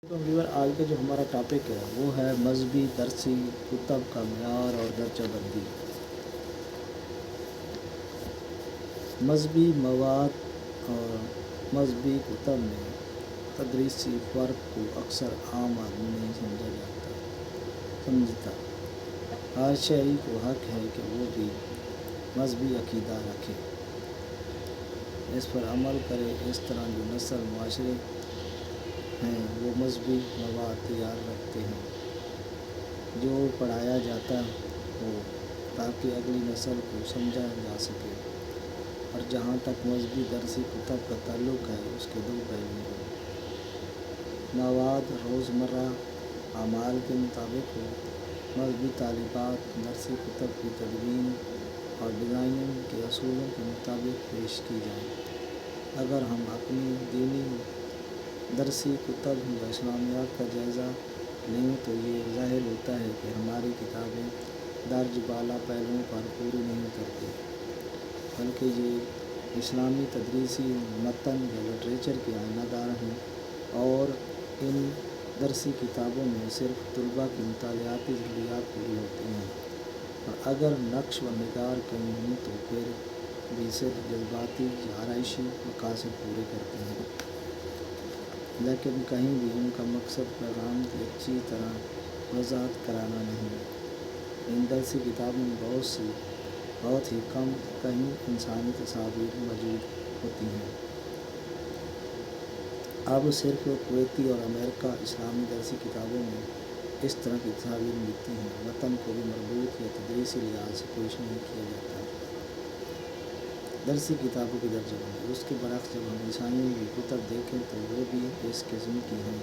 تو ویور آج کا جو ہمارا ٹاپک ہے وہ ہے مذہبی درسی کتب کا معیار اور درجہ بندی۔ مذہبی مواد اور مذہبی کتب میں تدریسی فرق کو اکثر عام آدمی نہیں سمجھتا۔ ہر شہری کو حق ہے کہ وہ بھی مذہبی عقیدہ رکھے، اس پر عمل کرے۔ اس طرح جو نسل معاشرے ہیں وہ مذہبی مواد تیار رکھتے ہیں جو پڑھایا جاتا ہو تاکہ اگلی نسل کو سمجھا جا سکے۔ اور جہاں تک مذہبی درسی کتب کا تعلق ہے، اس کے دو پہلو ہیں۔ مواد روزمرہ اعمال کے مطابق ہو۔ مذہبی تعلیمات درسی کتب کی تدوین اور ڈیزائننگ کے اصولوں کے مطابق پیش کی جائیں۔ اگر ہم اپنی دینی درسی کتب یا اسلامیات کا جائزہ لیں تو یہ ظاہر ہوتا ہے کہ ہماری کتابیں درج بالا پہلوؤں پر پوری نہیں کرتی، بلکہ یہ اسلامی تدریسی متن یا لٹریچر کے آئینہ دار ہیں، اور ان درسی کتابوں میں صرف طلباء کی مطالعاتی ضروریات پوری ہوتی ہیں، اور اگر نقش و نگار کہیں ہوں تو پھر بھی صرف جذباتی یا آرائشی مقاصد پورے کرتے ہیں، لیکن کہیں بھی ان کا مقصد پیغام کی اچھی طرح وضاحت کرانا نہیں۔ ان درسی کتابوں میں بہت ہی کم کہیں انسانی تصاویر موجود ہوتی ہیں۔ اب صرف کویتی اور امریکہ اسلامی درسی کتابوں میں اس طرح کی تصاویر ملتی ہیں۔ متن کو بھی مربوط یا تدریسی لحاظ سے پیش نہیں کیا جاتا۔ درسی کتابوں کی درجہ بندی۔ اس کے برعکس جب ہم عیسائیوں کی کتب دیکھیں تو وہ بھی اس قسم کی ہیں،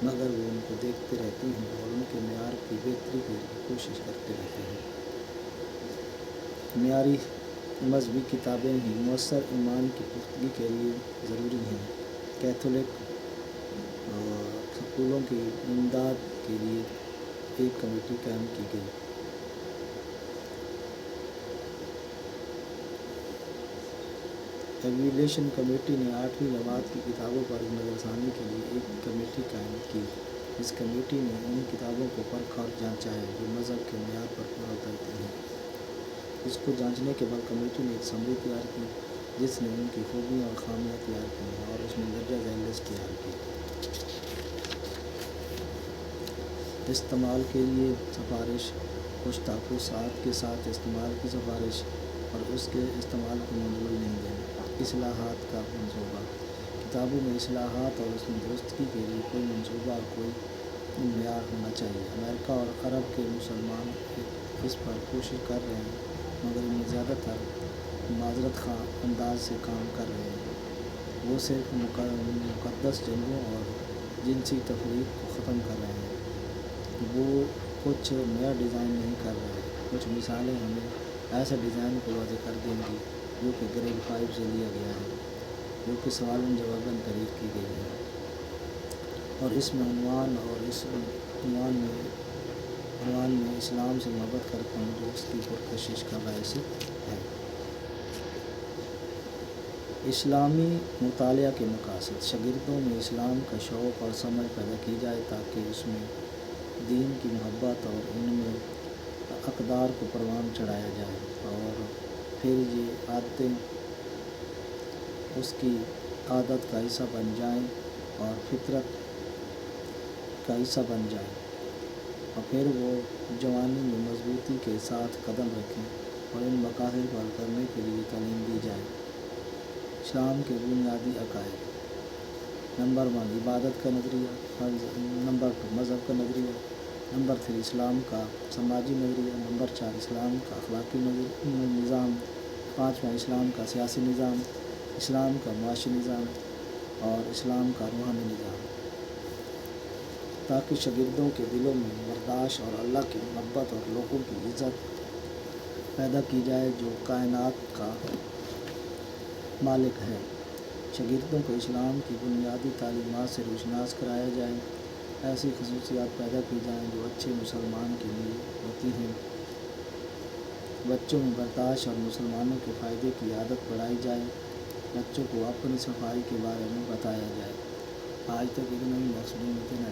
مگر وہ ان کو دیکھتے رہتے ہیں اور ان کے معیار کی بہتری کے لیے کوشش کرتے رہتے ہیں۔ معیاری مذہبی کتابیں ہی مؤثر ایمان کی پختگی کے لیے ضروری ہیں۔ کیتھولک سکولوں کی امداد کے لیے ایک کمیٹی قائم کی گئی۔ ایویلیشن کمیٹی نے 8ویں جماعت کی کتابوں پر نظر ثانی کے لیے ایک کمیٹی قائم کی۔ اس کمیٹی نے ان کتابوں کو پرکھا اور جانچا ہے جو مذہب کے معیار پر پورا اترتی ہیں۔ اس کو جانچنے کے بعد کمیٹی نے ایک سمری تیار کی جس نے ان کی خوبیاں اور خامیاں تیار کی ہیں، اور اس نے درجہ ذیل لسٹ تیار کی۔ استعمال کے لیے سفارش۔ کچھ تحفظات کے ساتھ استعمال کی سفارش اور اس کے استعمال کو منظوری نہیں دینا۔ اصلاحات کا منصوبہ۔ کتابوں میں اصلاحات اور اس میں درستگی کے لیے کوئی منصوبہ اور کوئی معیار ہونا چاہیے۔ امریکہ اور عرب کے مسلمان اس پر کوشش کر رہے ہیں، مگر ان میں زیادہ تر معذرت خواہ انداز سے کام کر رہے ہیں۔ وہ صرف مقدس جنگوں اور جنسی تفریق کو ختم کر رہے ہیں۔ وہ کچھ نیا ڈیزائن نہیں کر رہے۔ کچھ مثالیں ہمیں ایسے ڈیزائن کو واضح کر دیں گی جو کہ گریگ 5 سے لیا گیا ہے، جو کہ سوالن جواباً تحریر کی گئی ہے، اور اس میں عنوان میں اسلام سے محبت کرتا ہوں جو اس کی پرکشش کا باعث ہے۔ اسلامی مطالعہ کے مقاصد۔ شاگردوں میں اسلام کا شوق اور سمجھ پیدا کی جائے تاکہ اس میں دین کی محبت اور ان میں اقدار کو پروان چڑھایا جائے، اور پھر یہ عادتیں اس کی عادت کا حصہ بن جائیں اور فطرت کا حصہ بن جائیں، اور پھر وہ جوانی میں مضبوطی کے ساتھ قدم رکھیں اور ان مقاصد کو حل کرنے کے لیے تعلیم دی جائے۔ اسلام کے بنیادی عقائد۔ نمبر 1 عبادت کا نظریہ۔ نمبر 2 مذہب کا نظریہ۔ نمبر 3 اسلام کا سماجی نظریہ۔ نمبر 4 اسلام کا اخلاقی نظام۔ 5واں اسلام کا سیاسی نظام، اسلام کا معاشی نظام اور اسلام کا روحانی نظام، تاکہ شاگردوں کے دلوں میں برداشت اور اللہ کی محبت اور لوگوں کی عزت پیدا کی جائے جو کائنات کا مالک ہے۔ شاگردوں کو اسلام کی بنیادی تعلیمات سے روشناس کرایا جائے، ایسی خصوصیات پیدا کی جائیں جو اچھے مسلمان کے لیے ہوتی ہیں۔ بچوں میں برداشت اور مسلمانوں کے فائدے کی عادت بڑھائی جائے۔ بچوں کو اپنی صفائی کے بارے میں بتایا جائے۔ آج تک اتنا بھی مقصود ممکن